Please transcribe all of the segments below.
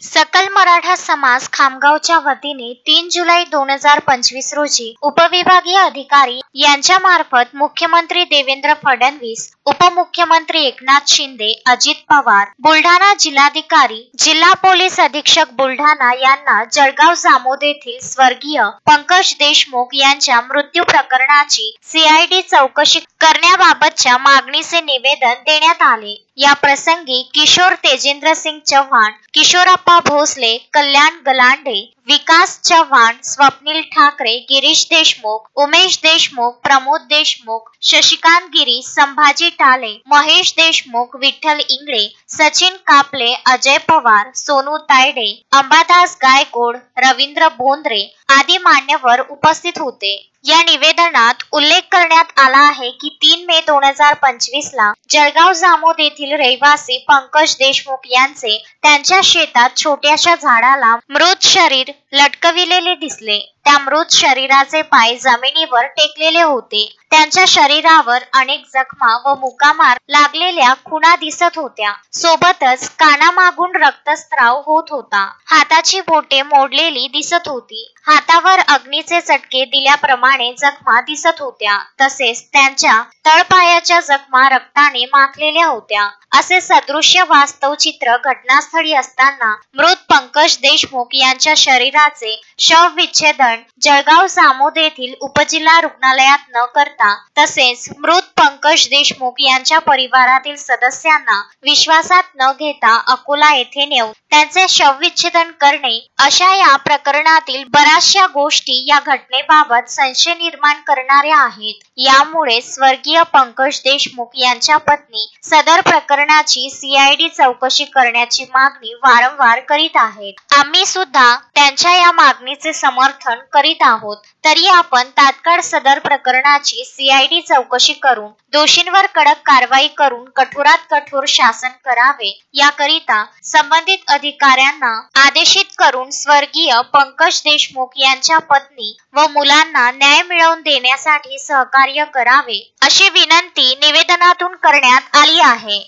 सकल मराठा समाज खामगावच्या वतीने 3 जुलै 2025 रोजी उपविभागीय अधिकारी यांच्या मार्फत मुख्यमंत्री देवेंद्र फडणवीस, उपमुख्यमंत्री एकनाथ शिंदे, अजित पवार, बुलढाणा जिल्हाधिकारी, जिल्हा पोलीस अधीक्षक बुलढाणा यांना जळगाव जामोद येथील स्वर्गीय पंकज देशमुख यांच्या मृत्यू प्रकरणाची CID चौकशी करण्याबाबतच्या मागणीचे निवेदन देण्यात आले। या प्रसंगी किशोर तेजेंद्र सिंग चव्हाण, किशोरप्पा भोसले, कल्याण गलांडे, विकास चव्हाण, स्वप्नील ठाकरे, गिरीश देशमुख, उमेश देशमुख, प्रमोद देशमुख, शशिकांत गिरी, संभाजी टाले, महेश देशमुख, विठ्ठल इंगळे, सचिन कापले, अजय पवार, सोनू तायडे, अंबादास गायकवाड, रवींद्र बोंद्रे आदी मान्यवर उपस्थित होते। या निवेदनात उल्लेख करण्यात आला आहे की 3 मे 2025 ला जळगाव जामोद येथील रहिवासी पंकज देशमुख यांचे त्यांच्या शेतात छोट्याशा झाडाला मृत शरीर लटकविलेले दिसले। त्या मृत शरीराचे पाय जमिनीवर टेकलेले होते। त्यांच्या शरीरावर अनेक जखमा व मुकामार लागलेल्या खुणा दिसत होत्या। सोबतच कानामागून रक्तस्राव होत होता। हाताची बोटे मोडलेली दिसत होती। हातावर अग्नीचे चटके दिल्याप्रमाणे जखमा दिसत होत्या। तसेच त्यांच्या तळपायाच्या जखमा रक्ताने माखलेल्या होत्या। असे सदृश्य वास्तव चित्र घटनास्थळी असताना मृत पंकज देशमुख यांच्या शरीराचे शवविच्छेदन जळगाव जामोद येथील उपजिल्हा रुग्णालयात न करता तसेच मृत पंकज देशमुख यांच्या परिवारातील सदस्यांना विश्वासात न घेता अकोला येथे नेऊन त्यांचे शवविच्छेदन करणे अशा या प्रकरणातील बऱ्याचशा गोष्टी या घटनेबाबत संशय निर्माण करणाऱ्या आहेत। यामुळे स्वर्गीय पंकज देशमुख यांच्या पत्नी सदर प्रकरणाची CID चौकशी करण्याची मागणी वारंवार करीत आहेत। आम्ही सुद्धा त्यांच्या या मागणीचे समर्थन करीत आहोत। तरी आपण तात्काळ सदर प्रकरणाची CID चौकशी करून दोषींवर कडक कारवाई करून कठोरात कठोर शासन करावे याकरिता संबंधित अधिकाऱ्यांना आदेशित करून स्वर्गीय पंकज देशमुख यांच्या पत्नी व मुलांना न्याय मिळवून देण्यासाठी सहकार्य करावे अशी विनंती निवेदनातून करण्यात आली आहे।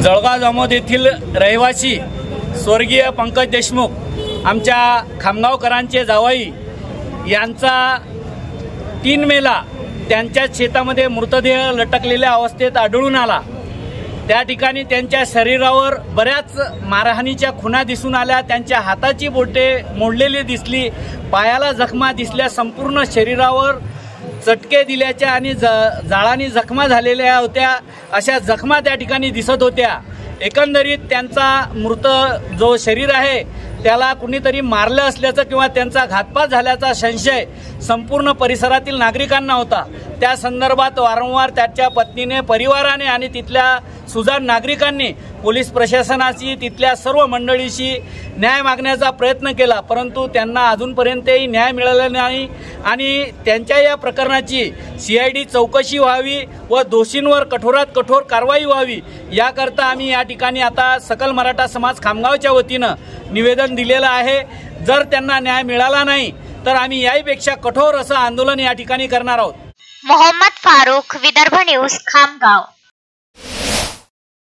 जळगाव जामोद येथील रहिवासी स्वर्गीय पंकज देशमुख आमच्या खामगावकरांचे जावई यांचा 3 मेला त्यांच्या शेतामध्ये मृतदेह लटकलेल्या अवस्थेत आढळून आला। त्या ठिकाणी त्यांच्या शरीरावर बऱ्याच मारहाणीच्या खुणा दिसून आल्या। त्यांच्या हाताची बोटे मोडलेली दिसली, पायाला जखमा दिसल्या, संपूर्ण शरीरावर चटके दिल्याच्या आणि जाळाने जखमा झालेल्या होत्या। अशा जखमा त्या ठिकाणी दिसत होत्या। एकंदरीत त्यांचा मृत जो शरीर आहे त्याला कुणीतरी मारलं असल्याचं किंवा त्यांचा घातपात झाल्याचा संशय संपूर्ण परिसरातील नागरिकांना होता। त्या संदर्भात वारंवार त्याच्या पत्नीने, परिवाराने आणि तिथल्या सुजाण नागरिकांनी पोलीस प्रशासनाशी, तिथल्या सर्व मंडळीशी न्याय मागण्याचा प्रयत्न केला, परंतु त्यांना अजूनपर्यंतही न्याय मिळाला नाही। आणि त्यांच्या या प्रकरणाची CID चौकशी व्हावी व दोषींवर कठोरात कठोर कारवाई व्हावी याकरता आम्ही या ठिकाणी आता सकल मराठा समाज खामगावच्या वतीनं निवेदन दिलेलं आहे। जर त्यांना न्याय मिळाला नाही तर आम्ही याहीपेक्षा कठोर असं आंदोलन या ठिकाणी करणार आहोत। मोहम्मद फारूक, विदर्भ न्यूज, खामगाव।